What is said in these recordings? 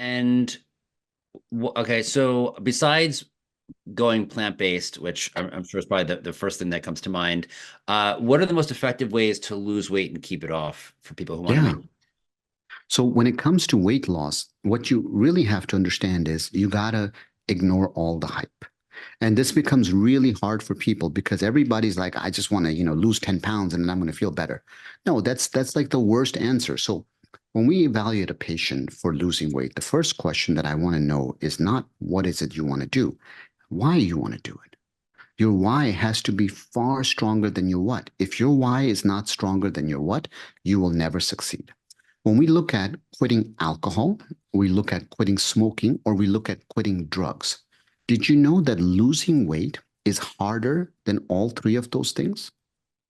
And okay, so besides going plant-based, which I'm sure is probably the first thing that comes to mind, what are the most effective ways to lose weight and keep it off for people who want to Yeah. maintain? So when it comes to weight loss, what you really have to understand is you gotta ignore all the hype. And this becomes really hard for people because everybody's like, I just want to, lose 10 pounds and then I'm going to feel better. No, that's like the worst answer. So when we evaluate a patient for losing weight, the first question that I want to know is not what is it you want to do, why you want to do it. Your why has to be far stronger than your what. If your why is not stronger than your what, you will never succeed. When we look at quitting alcohol, we look at quitting smoking, or we look at quitting drugs, did you know that losing weight is harder than all three of those things?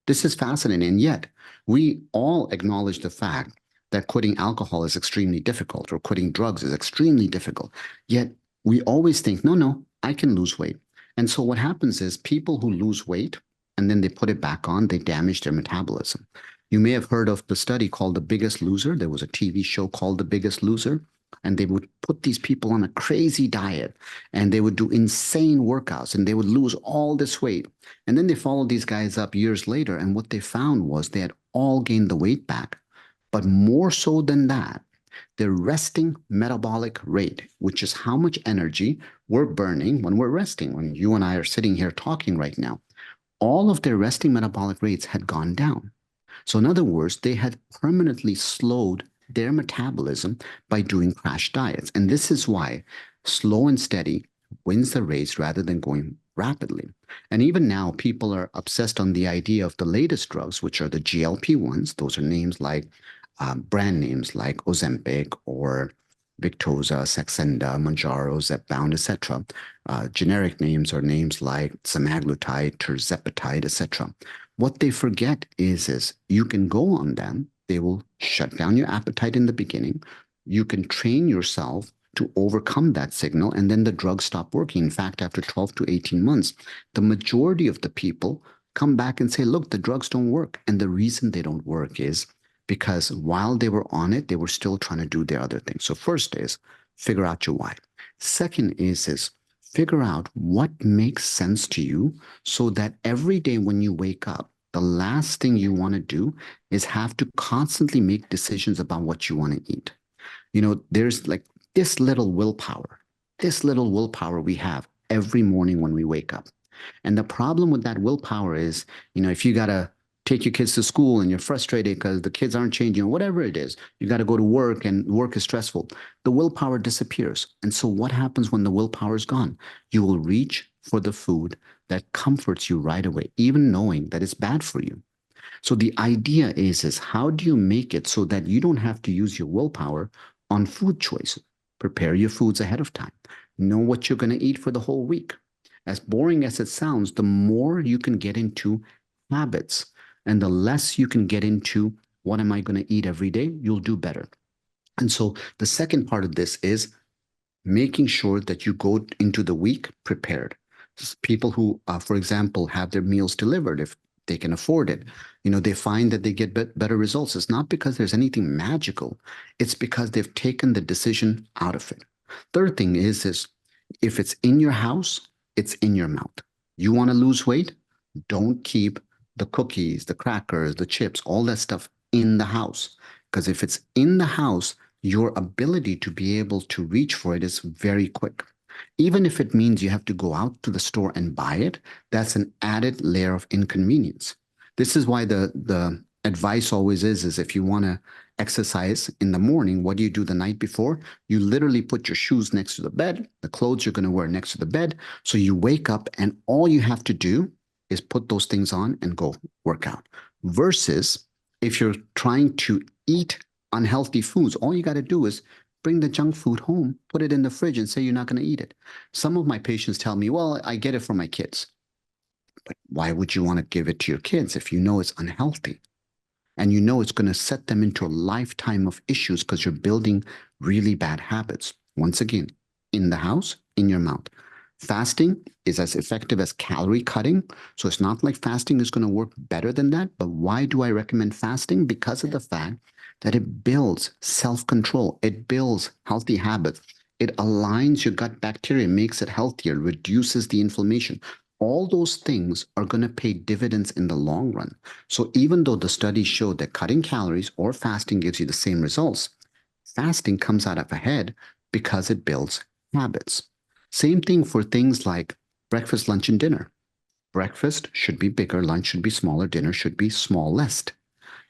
This is fascinating. And yet, we all acknowledge the fact that quitting alcohol is extremely difficult or quitting drugs is extremely difficult. Yet, we always think, no, no, I can lose weight. And so, what happens is people who lose weight and then they put it back on, they damage their metabolism. You may have heard of the study called The Biggest Loser. There was a TV show called The Biggest Loser, and they would put these people on a crazy diet and they would do insane workouts and they would lose all this weight. And then they followed these guys up years later, and what they found was they had all gained the weight back. But more so than that, their resting metabolic rate, which is how much energy we're burning when we're resting, when you and I are sitting here talking right now, all of their resting metabolic rates had gone down. So, in other words, they had permanently slowed their metabolism by doing crash diets. And this is why slow and steady wins the race rather than going rapidly. And even now, people are obsessed on the idea of the latest drugs, which are the GLP-1s. Those are names like brand names like Ozempic or Victoza, Saxenda, Mounjaro, Zepbound, etc. Generic names are names like semaglutide, tirzepatide, etc. What they forget is you can go on them. They will shut down your appetite in the beginning. You can train yourself to overcome that signal, and then the drugs stop working. In fact, after 12 to 18 months, the majority of the people come back and say, look, the drugs don't work. And the reason they don't work is because while they were on it, they were still trying to do their other things. So first is figure out your why. Second is figure out what makes sense to you so that every day when you wake up, the last thing you want to do is have to constantly make decisions about what you want to eat. There's like this little willpower we have every morning when we wake up. And the problem with that willpower is, if you got to take your kids to school and you're frustrated because the kids aren't changing, or whatever it is, you got to go to work and work is stressful, the willpower disappears. And so what happens when the willpower is gone? You will reach for the food that comforts you right away, even knowing that it's bad for you. So the idea is how do you make it so that you don't have to use your willpower on food choices? Prepare your foods ahead of time. Know what you're going to eat for the whole week. As boring as it sounds, the more you can get into habits and the less you can get into what am I going to eat every day, you'll do better. And so the second part of this is making sure that you go into the week prepared. People who, for example, have their meals delivered, if they can afford it, they find that they get better results. It's not because there's anything magical. It's because they've taken the decision out of it. Third thing is if it's in your house, it's in your mouth. You want to lose weight? Don't keep the cookies, the crackers, the chips, all that stuff in the house. Because if it's in the house, your ability to be able to reach for it is very quick. Even if it means you have to go out to the store and buy it, that's an added layer of inconvenience. This is why the advice always is if you want to exercise in the morning, what do you do the night before? You literally put your shoes next to the bed, the clothes you're going to wear next to the bed. So you wake up and all you have to do is put those things on and go work out. Versus if you're trying to eat unhealthy foods, all you got to do is bring the junk food home, put it in the fridge, and say you're not going to eat it. Some of my patients tell me, well, I get it for my kids. But why would you want to give it to your kids if you know it's unhealthy? And you know it's going to set them into a lifetime of issues because you're building really bad habits. Once again, in the house, in your mouth. Fasting is as effective as calorie cutting. So it's not like fasting is going to work better than that. But why do I recommend fasting? Because of the fact that it builds self-control, it builds healthy habits, it aligns your gut bacteria, makes it healthier, reduces the inflammation. All those things are going to pay dividends in the long run. So even though the studies show that cutting calories or fasting gives you the same results, fasting comes out of ahead because it builds habits. Same thing for things like breakfast, lunch, and dinner. Breakfast should be bigger, lunch should be smaller, dinner should be smallest.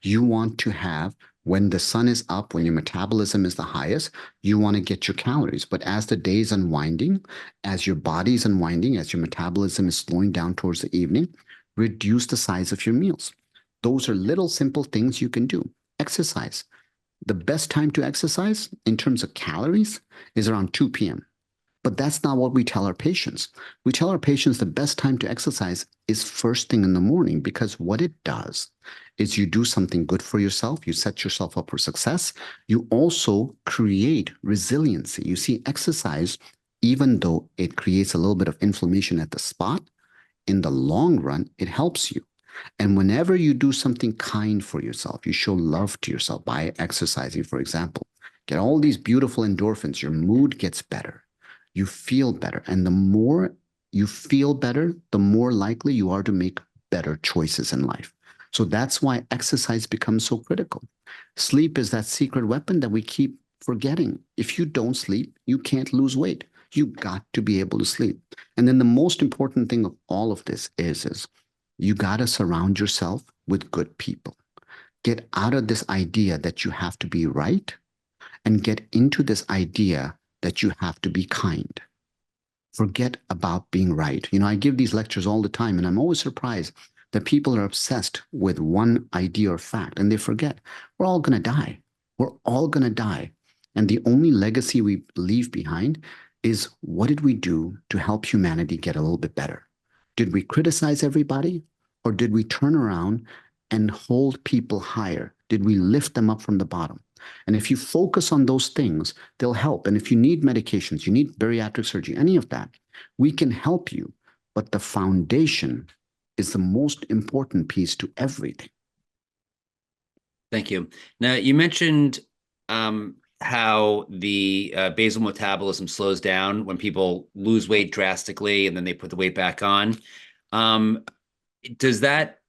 You want to have, when the sun is up, when your metabolism is the highest, you want to get your calories. But as the day is unwinding, as your body is unwinding, as your metabolism is slowing down towards the evening, reduce the size of your meals. Those are little simple things you can do. Exercise. The best time to exercise in terms of calories is around 2 p.m. But that's not what we tell our patients. We tell our patients the best time to exercise is first thing in the morning, because what it does is you do something good for yourself. You set yourself up for success. You also create resiliency. You see, exercise, even though it creates a little bit of inflammation at the spot, in the long run, it helps you. And whenever you do something kind for yourself, you show love to yourself by exercising, for example, get all these beautiful endorphins, your mood gets better, you feel better. And the more you feel better, the more likely you are to make better choices in life. So that's why exercise becomes so critical. Sleep is that secret weapon that we keep forgetting. If you don't sleep, you can't lose weight. You got to be able to sleep. And then the most important thing of all of this is you got to surround yourself with good people. Get out of this idea that you have to be right and get into this idea that you have to be kind. Forget about being right. You know, I give these lectures all the time, and I'm always surprised that people are obsessed with one idea or fact, and they forget we're all going to die. We're all going to die. And the only legacy we leave behind is, what did we do to help humanity get a little bit better? Did we criticize everybody, or did we turn around and hold people higher? Did we lift them up from the bottom? And if you focus on those things, they'll help. And if you need medications, you need bariatric surgery, any of that, we can help you. But the foundation is the most important piece to everything. Thank you. Now, you mentioned how the basal metabolism slows down when people lose weight drastically and then they put the weight back on. Does that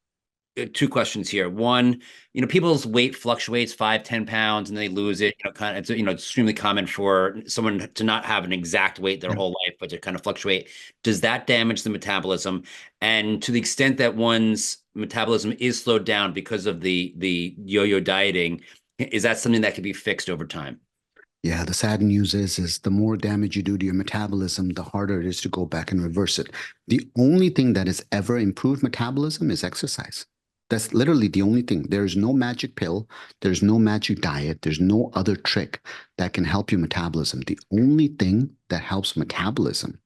two questions here. One, people's weight fluctuates 5, 10 pounds and they lose it. It's extremely common for someone to not have an exact weight their whole life, but to kind of fluctuate. Does that damage the metabolism? And to the extent that one's metabolism is slowed down because of the yo-yo dieting, is that something that can be fixed over time? Yeah, the sad news is the more damage you do to your metabolism, the harder it is to go back and reverse it. The only thing that has ever improved metabolism is exercise. That's literally the only thing. There's no magic pill. There's no magic diet. There's no other trick that can help your metabolism. The only thing that helps metabolism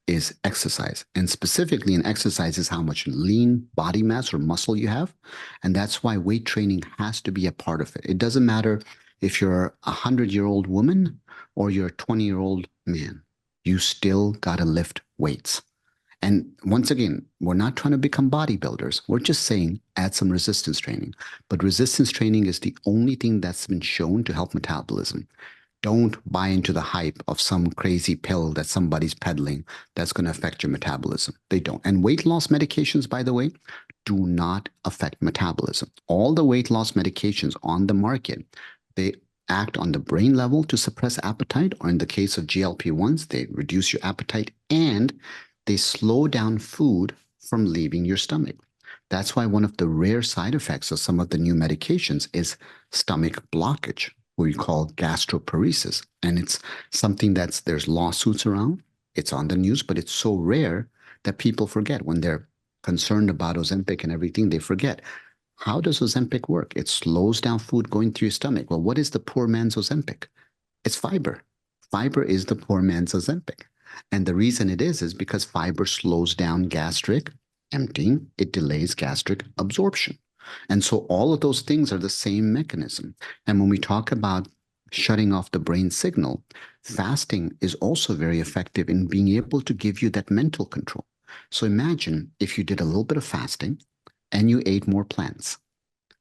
is exercise. And specifically in exercise is how much lean body mass or muscle you have. And that's why weight training has to be a part of it. It doesn't matter if you're a 100-year-old woman or you're a 20-year-old man, you still got to lift weights. And once again, we're not trying to become bodybuilders. We're just saying add some resistance training. But resistance training is the only thing that's been shown to help metabolism. Don't buy into the hype of some crazy pill that somebody's peddling that's going to affect your metabolism. They don't. And weight loss medications, by the way, do not affect metabolism. All the weight loss medications on the market, they act on the brain level to suppress appetite, or in the case of GLP-1s, they reduce your appetite and they slow down food from leaving your stomach. That's why one of the rare side effects of some of the new medications is stomach blockage, what we call gastroparesis. And it's something there's lawsuits around. It's on the news, but it's so rare that people forget. When they're concerned about Ozempic and everything, they forget. How does Ozempic work? It slows down food going through your stomach. Well, what is the poor man's Ozempic? It's fiber. Fiber is the poor man's Ozempic. And the reason it is because fiber slows down gastric emptying. It delays gastric absorption. And so all of those things are the same mechanism. And when we talk about shutting off the brain signal, fasting is also very effective in being able to give you that mental control. So imagine if you did a little bit of fasting and you ate more plants.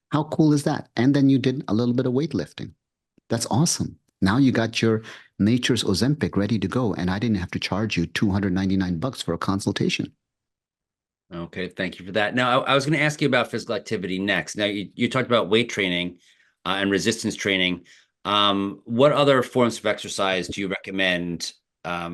How cool is that? And then you did a little bit of weightlifting. That's awesome. Now you got your Nature's Ozempic ready to go, and I didn't have to charge you $299 for a consultation. Okay, thank you for that. Now, I was going to ask you about physical activity next. Now, you talked about weight training and resistance training. What other forms of exercise do you recommend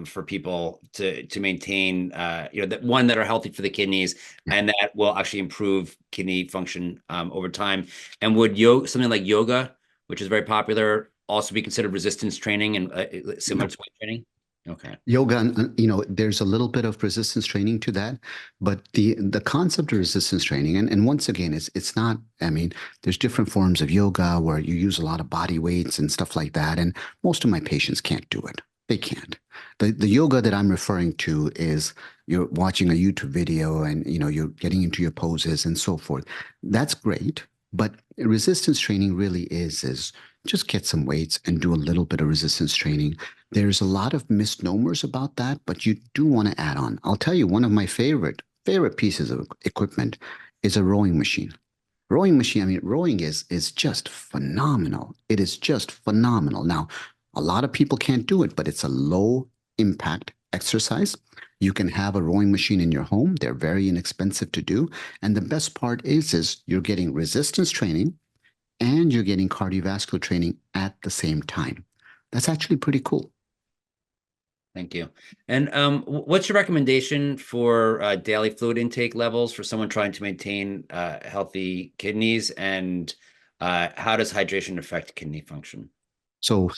for people to maintain, that one that are healthy for the kidneys Yeah. and that will actually improve kidney function over time? And would yoga, something like yoga, which is very popular, also be considered resistance training and similar to weight training? Okay. Yoga, there's a little bit of resistance training to that, but the concept of resistance training, and once again, it's not, I mean, there's different forms of yoga where you use a lot of body weights and stuff like that, and most of my patients can't do it. They can't. The yoga that I'm referring to is you're watching a YouTube video and you're getting into your poses and so forth. That's great, but resistance training really is just get some weights and do a little bit of resistance training. There's a lot of misnomers about that, but you do want to add on. I'll tell you, one of my favorite pieces of equipment is a rowing machine. Rowing machine, I mean, rowing is just phenomenal. It is just phenomenal. Now, a lot of people can't do it, but it's a low impact exercise. You can have a rowing machine in your home. They're very inexpensive to do. And the best part is you're getting resistance training and you're getting cardiovascular training at the same time. That's actually pretty cool. Thank you. And what's your recommendation for daily fluid intake levels for someone trying to maintain healthy kidneys? And how does hydration affect kidney function? So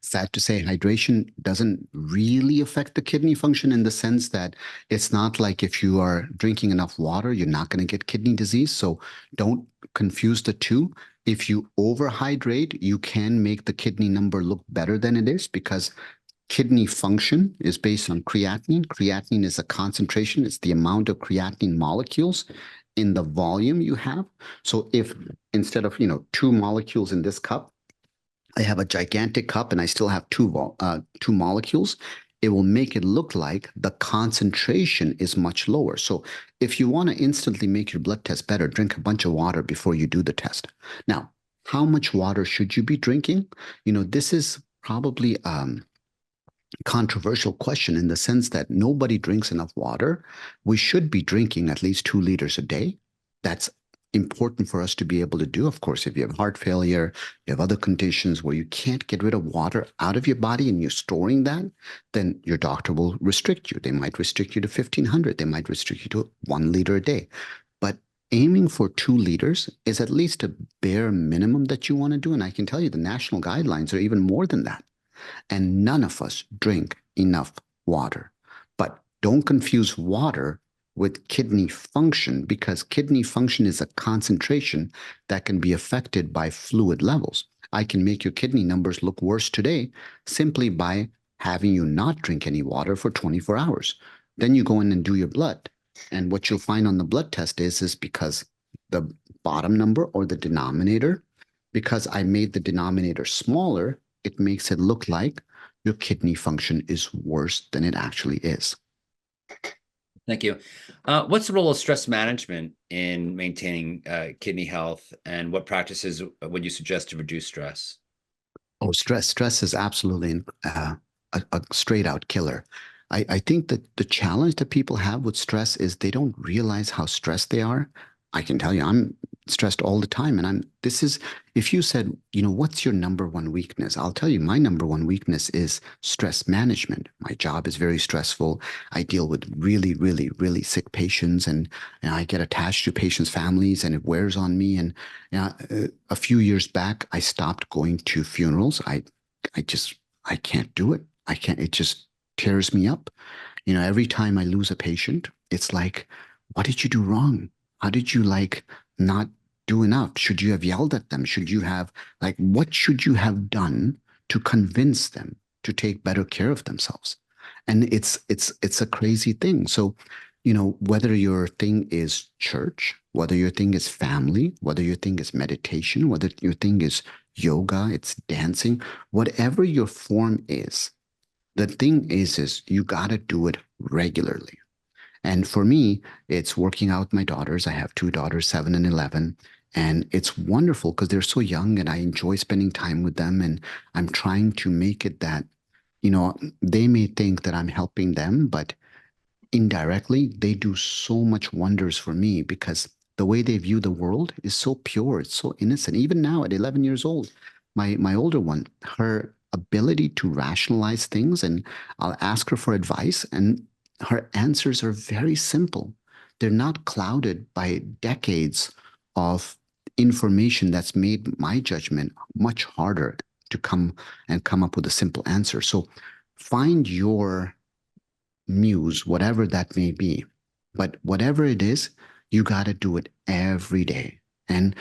sad to say, hydration doesn't really affect the kidney function in the sense that it's not like if you are drinking enough water, you're not going to get kidney disease. So don't confuse the two. If you overhydrate, you can make the kidney number look better than it is because kidney function is based on creatinine. Creatinine is a concentration, it's the amount of creatinine molecules in the volume you have. So if instead of, two molecules in this cup, I have a gigantic cup and I still have two molecules, it will make it look like the concentration is much lower. So if you want to instantly make your blood test better, drink a bunch of water before you do the test. Now, how much water should you be drinking? This is probably controversial question in the sense that nobody drinks enough water. We should be drinking at least 2 liters a day. That's important for us to be able to do. Of course, if you have heart failure, you have other conditions where you can't get rid of water out of your body and you're storing that, then your doctor will restrict you. They might restrict you to 1,500. They might restrict you to 1 liter a day. But aiming for 2 liters is at least a bare minimum that you want to do. And I can tell you the national guidelines are even more than that. And none of us drink enough water. But don't confuse water with kidney function because kidney function is a concentration that can be affected by fluid levels. I can make your kidney numbers look worse today simply by having you not drink any water for 24 hours. Then you go in and do your blood. And what you'll find on the blood test is because the bottom number or the denominator, because I made the denominator smaller, it makes it look like your kidney function is worse than it actually is. Thank you. What's the role of stress management in maintaining kidney health, and what practices would you suggest to reduce stress? Oh, stress. Stress is absolutely a straight out killer. I think that the challenge that people have with stress is they don't realize how stressed they are. I can tell you, I'm stressed all the time. And if you said, what's your number one weakness? I'll tell you, my number one weakness is stress management. My job is very stressful. I deal with really, really, really sick patients and I get attached to patients' families and it wears on me. And a few years back, I stopped going to funerals. I can't do it. I can't, it just tears me up. Every time I lose a patient, it's like, what did you do wrong? How did you not do enough? Should you have yelled at them? Should you have what should you have done to convince them to take better care of themselves? And it's a crazy thing. So, whether your thing is church, whether your thing is family, whether your thing is meditation, whether your thing is yoga, it's dancing, whatever your form is, the thing is you got to do it regularly. And for me, it's working out with my daughters. I have two daughters, 7 and 11. And it's wonderful because they're so young and I enjoy spending time with them. And I'm trying to make it that, they may think that I'm helping them, but indirectly, they do so much wonders for me because the way they view the world is so pure, it's so innocent. Even now at 11 years old, my older one, her ability to rationalize things, and I'll ask her for advice, and her answers are very simple. They're not clouded by decades of information that's made my judgment much harder to come up with a simple answer. So find your muse, whatever that may be. But whatever it is, you got to do it every day. And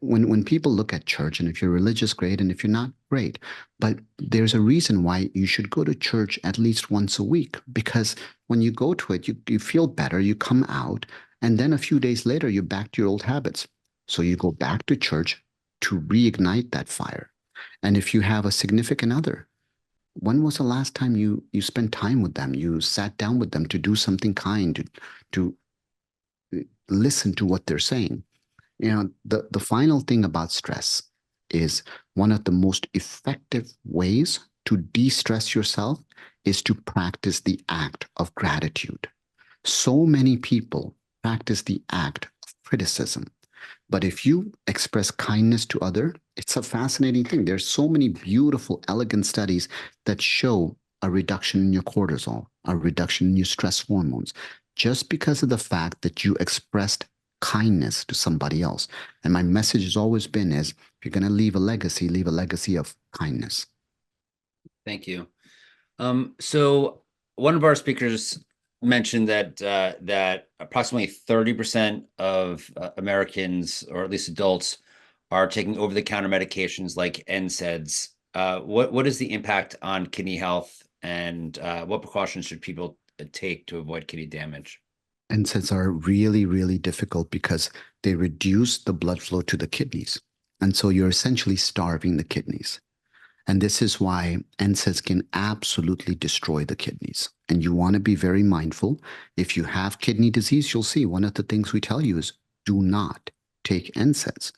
when people look at church, and if you're religious, great, and if you're not, great. But there's a reason why you should go to church at least once a week, because when you go to it, you feel better, you come out, and then a few days later, you're back to your old habits. So you go back to church to reignite that fire. And if you have a significant other, when was the last time you spent time with them? You sat down with them to do something kind, to listen to what they're saying. The final thing about stress is one of the most effective ways to de-stress yourself is to practice the act of gratitude. So many people practice the act of criticism. But if you express kindness to other, it's a fascinating thing. There's so many beautiful, elegant studies that show a reduction in your cortisol, a reduction in your stress hormones, just because of the fact that you expressed kindness to somebody else. And my message has always been is, if you're going to leave a legacy of kindness. Thank you. So one of our speakers mentioned that approximately 30% of Americans, or at least adults, are taking over-the-counter medications like NSAIDs. What is the impact on kidney health, and what precautions should people take to avoid kidney damage? NSAIDs are really, really difficult because they reduce the blood flow to the kidneys. And so you're essentially starving the kidneys. And this is why NSAIDs can absolutely destroy the kidneys. And you want to be very mindful. If you have kidney disease, you'll see one of the things we tell you is do not take NSAIDs.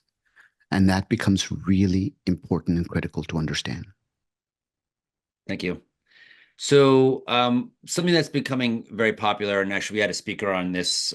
And that becomes really important and critical to understand. Thank you. So something that's becoming very popular, and actually we had a speaker on this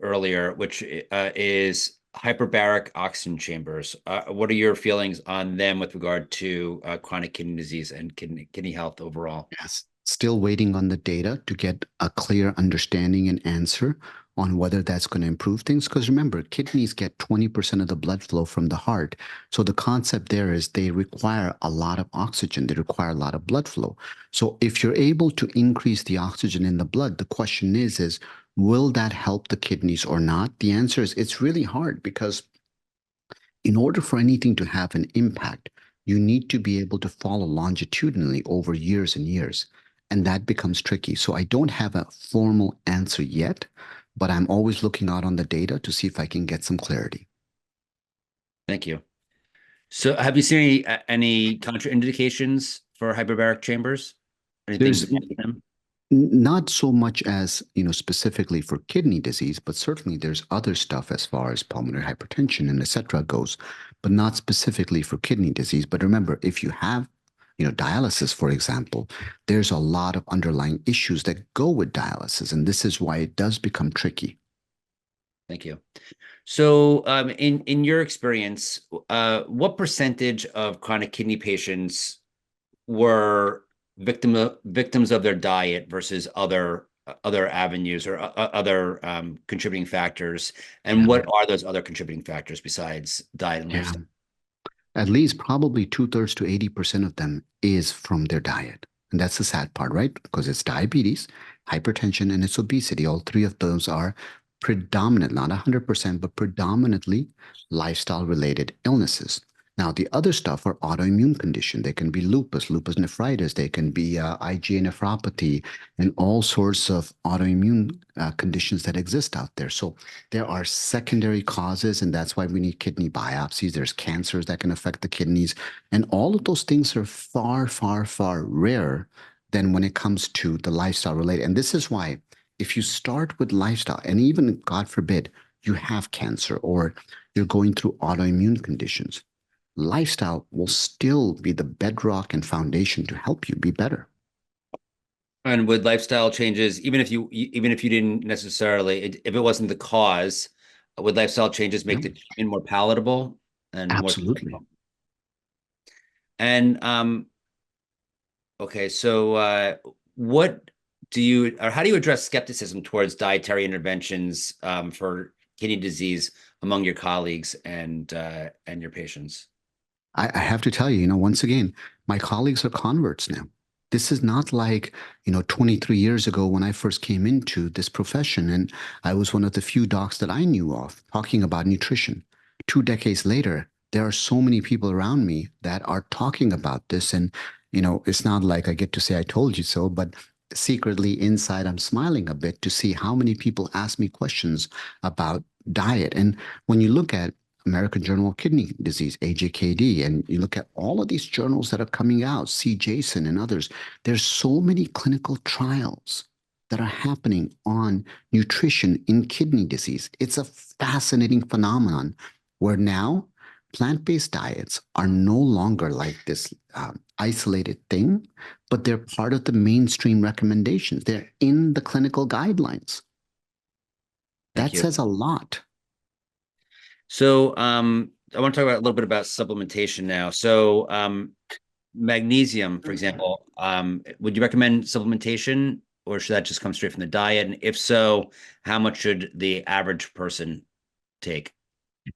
earlier, which is hyperbaric oxygen chambers. What are your feelings on them with regard to chronic kidney disease and kidney health overall? Yes. Still waiting on the data to get a clear understanding and answer on whether that's going to improve things. Because remember, kidneys get 20% of the blood flow from the heart. So the concept there is they require a lot of oxygen, they require a lot of blood flow. So if you're able to increase the oxygen in the blood, the question is will that help the kidneys or not? The answer is it's really hard because in order for anything to have an impact, you need to be able to follow longitudinally over years and years. And that becomes tricky. So I don't have a formal answer yet, but I'm always looking out on the data to see if I can get some clarity. Thank you. So have you seen any contraindications for hyperbaric chambers? Anything There's besides them? not so much as, specifically for kidney disease, but certainly there's other stuff as far as pulmonary hypertension and etc. goes, but not specifically for kidney disease. But remember, if you have, dialysis, for example, there's a lot of underlying issues that go with dialysis, and this is why it does become tricky. Thank you. So, in your experience, what percentage of chronic kidney patients were victims of their diet versus other avenues or other contributing factors? And Yeah, what are those other contributing factors besides diet and yeah. lifestyle? At least probably 2/3 to 80% of them is from their diet. And that's the sad part, right? Because it's diabetes, hypertension, and it's obesity. All three of those are predominant, not 100%, but predominantly lifestyle related illnesses. Now, the other stuff are autoimmune condition. They can be lupus nephritis, they can be IgA nephropathy, and all sorts of autoimmune conditions that exist out there. So there are secondary causes, and that's why we need kidney biopsies. There's cancers that can affect the kidneys, and all of those things are far, far, far rarer than when it comes to the lifestyle related. And this is why if you start with lifestyle, and even God forbid, you have cancer or you're going through autoimmune conditions. Lifestyle will still be the bedrock and foundation to help you be better. And with lifestyle changes, even if you didn't necessarily, if it wasn't the cause, would lifestyle changes Yeah, make the treatment more palatable and more absolutely. tolerable? And okay, so what do you or how do you address skepticism towards dietary interventions for kidney disease among your colleagues and your patients? I have to tell you, once again, my colleagues are converts now. This is not like, 23 years ago when I first came into this profession and I was one of the few docs that I knew of talking about nutrition. 2 decades later, there are so many people around me that are talking about this. And, it's not like I get to say, I told you so, but secretly inside, I'm smiling a bit to see how many people ask me questions about diet. And when you look at American Journal of Kidney Disease, AJKD, and you look at all of these journals that are coming out, see Jason and others, there's so many clinical trials that are happening on nutrition in kidney disease. It's a fascinating phenomenon where now plant-based diets are no longer like this isolated thing, but they're part of the mainstream recommendations. They're in the clinical guidelines. Thank That you. says a lot. So I want to talk about a little bit about supplementation now. So magnesium, for example, would you recommend supplementation or should that just come straight from the diet? And if so, how much should the average person take?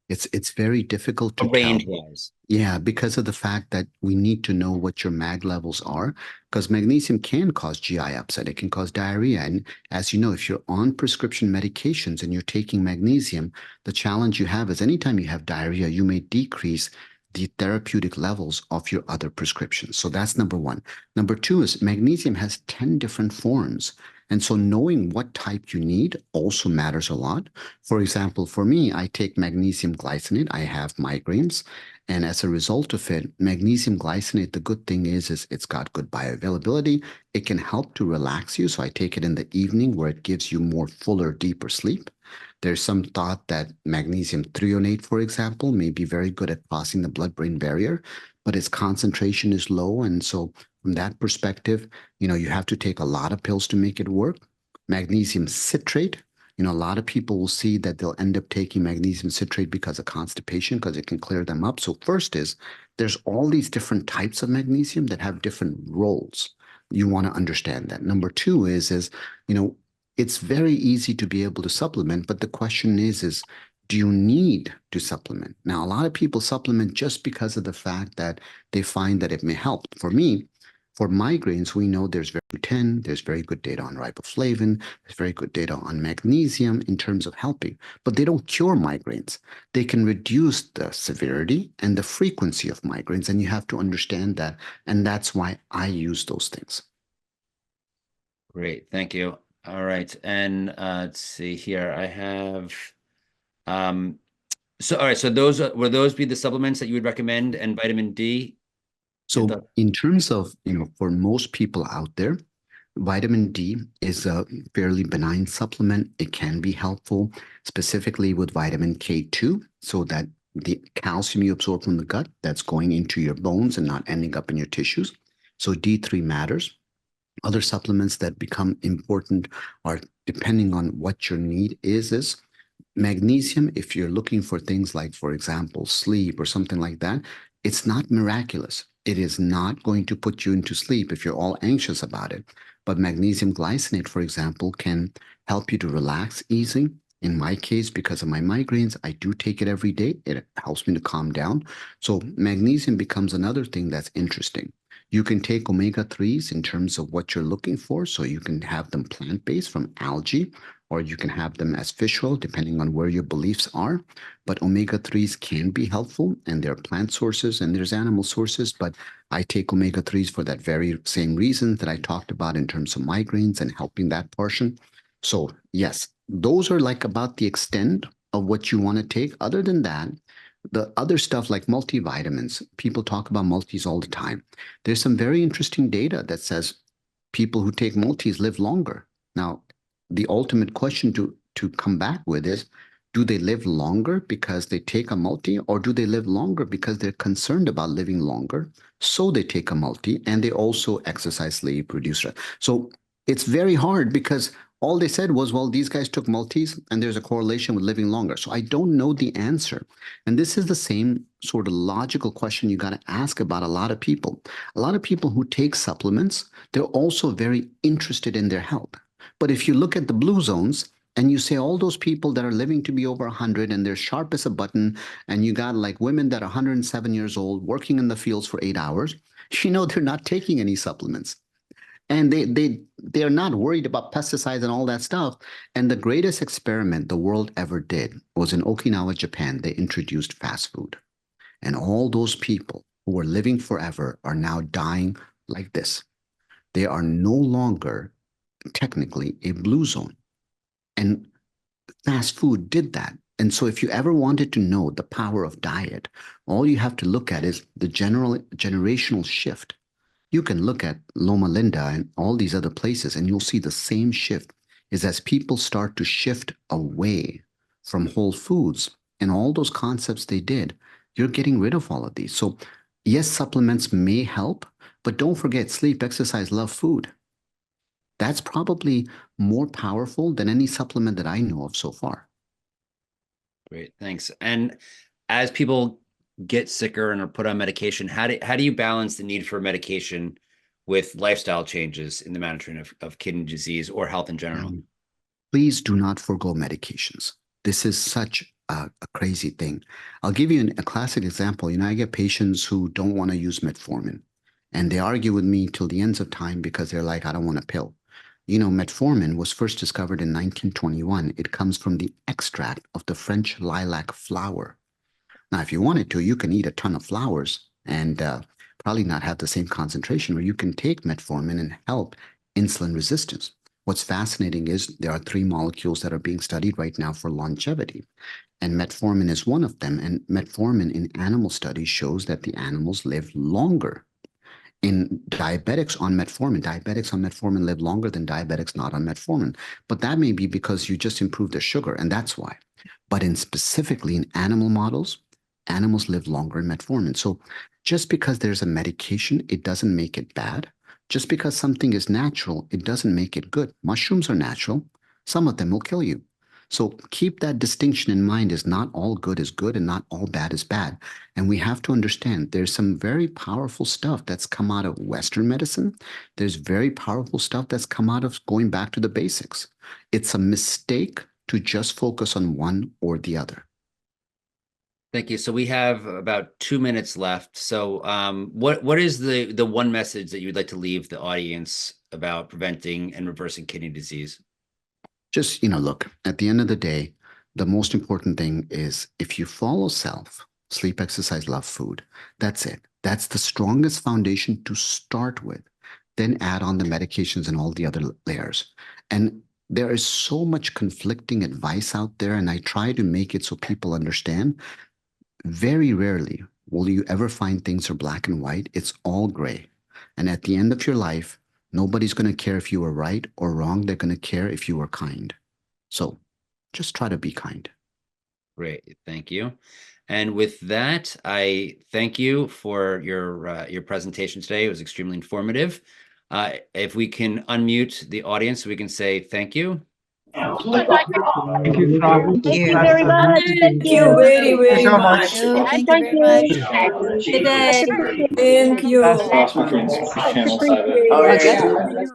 It's very difficult to Range tell. wise. Yeah, because of the fact that we need to know what your mag levels are, because magnesium can cause GI upset. It can cause diarrhea. And as you know, if you're on prescription medications and you're taking magnesium, the challenge you have is anytime you have diarrhea, you may decrease the therapeutic levels of your other prescriptions. So that's number one. Number two is magnesium has 10 different forms. And so knowing what type you need also matters a lot. For example, for me, I take magnesium glycinate. I have migraines. And as a result of it, magnesium glycinate, the good thing is it's got good bioavailability. It can help to relax you. So I take it in the evening where it gives you more fuller, deeper sleep. There's some thought that magnesium threonate, for example, may be very good at crossing the blood-brain barrier, but its concentration is low. And so from that perspective, you have to take a lot of pills to make it work. Magnesium citrate, a lot of people will see that they'll end up taking magnesium citrate because of constipation, because it can clear them up. So first is there's all these different types of magnesium that have different roles. You want to understand that. Number two is, it's very easy to be able to supplement, but the question is, do you need to supplement? Now, a lot of people supplement just because of the fact that they find that it may help. For me, for migraines, we know there's very 10, there's very good data on riboflavin, there's very good data on magnesium in terms of helping, but they don't cure migraines. They can reduce the severity and the frequency of migraines, and you have to understand that. And that's why I use those things. Great, thank you. All right, and let's see here. I have so all right. So will those be the supplements that you would recommend, and vitamin D? So in terms of, for most people out there, vitamin D is a fairly benign supplement. It can be helpful, specifically with vitamin K2, so that the calcium you absorb from the gut, that's going into your bones and not ending up in your tissues. So D3 matters. Other supplements that become important are depending on what your need is magnesium. If you're looking for things like, for example, sleep or something like that, it's not miraculous. It is not going to put you into sleep if you're all anxious about it. But magnesium glycinate, for example, can help you to relax easy. In my case, because of my migraines, I do take it every day. It helps me to calm down. So magnesium becomes another thing that's interesting. You can take omega-3s in terms of what you're looking for. So you can have them plant-based from algae, or you can have them as fish oil, depending on where your beliefs are. But omega-3s can be helpful, and there are plant sources and there's animal sources. But I take omega-3s for that very same reason that I talked about in terms of migraines and helping that portion. So yes, those are like about the extent of what you want to take. Other than that, the other stuff like multivitamins, people talk about multis all the time. There's some very interesting data that says people who take multis live longer. Now, the ultimate question to come back with is, Do they live longer because they take a multi, or do they live longer because they're concerned about living longer? So they take a multi, and they also exercise, sleep, reduce stress. So it's very hard because all they said was, well, these guys took multis and there's a correlation with living longer. So I don't know the answer. And this is the same sort of logical question you got to ask about a lot of people. A lot of people who take supplements, they're also very interested in their health. But if you look at the blue zones, and you say all those people that are living to be over 100 and they're sharp as a button, and you got like women that are 107 years old working in the fields for 8 hours, they're not taking any supplements. And they're not worried about pesticides and all that stuff. And the greatest experiment the world ever did was in Okinawa, Japan. They introduced fast food. And all those people who were living forever are now dying like this. They are no longer technically a blue zone. And fast food did that. And so if you ever wanted to know the power of diet, all you have to look at is the generational shift. You can look at Loma Linda and all these other places, and you'll see the same shift is as people start to shift away from whole foods and all those concepts they did, you're getting rid of all of these. So yes, supplements may help, but don't forget sleep, exercise, love, food. That's probably more powerful than any supplement that I know of so far. Great, thanks. And as people get sicker and are put on medication, how do you balance the need for medication with lifestyle changes in the management of kidney disease or health in general? Please do not forego medications. This is such a crazy thing. I'll give you a classic example. I get patients who don't want to use metformin, and they argue with me till the ends of time because they're like, I don't want a pill. Metformin was first discovered in 1921. It comes from the extract of the French lilac flower. Now, if you wanted to, you can eat a ton of flowers and probably not have the same concentration, or you can take metformin and help insulin resistance. What's fascinating is there are 3 molecules that are being studied right now for longevity, and metformin is one of them. And metformin in animal studies shows that the animals live longer. In diabetics on metformin live longer than diabetics not on metformin. But that may be because you just improved their sugar, and that's why. But specifically in animal models, animals live longer in metformin. So just because there's a medication, it doesn't make it bad. Just because something is natural, it doesn't make it good. Mushrooms are natural. Some of them will kill you. So keep that distinction in mind, is not all good is good and not all bad is bad. And we have to understand there's some very powerful stuff that's come out of Western medicine. There's very powerful stuff that's come out of going back to the basics. It's a mistake to just focus on one or the other. Thank you. So we have about 2 minutes left. So what is the one message that you'd like to leave the audience about preventing and reversing kidney disease? Just, look, at the end of the day, the most important thing is if you follow self, sleep, exercise, love, food, that's it. That's the strongest foundation to start with. Then add on the medications and all the other layers. And there is so much conflicting advice out there, and I try to make it so people understand. Very rarely will you ever find things are black and white. It's all gray. And at the end of your life, nobody's going to care if you were right or wrong. They're going to care if you were kind. So just try to be kind. Great. Thank you. And with that, I thank you for your presentation today. It was extremely informative. If we can unmute the audience, we can say thank you. Thank you, Thank you very much. Thank you very, very much. Thank you very much. Thank you. Much appreciated. Thank you. Much appreciated.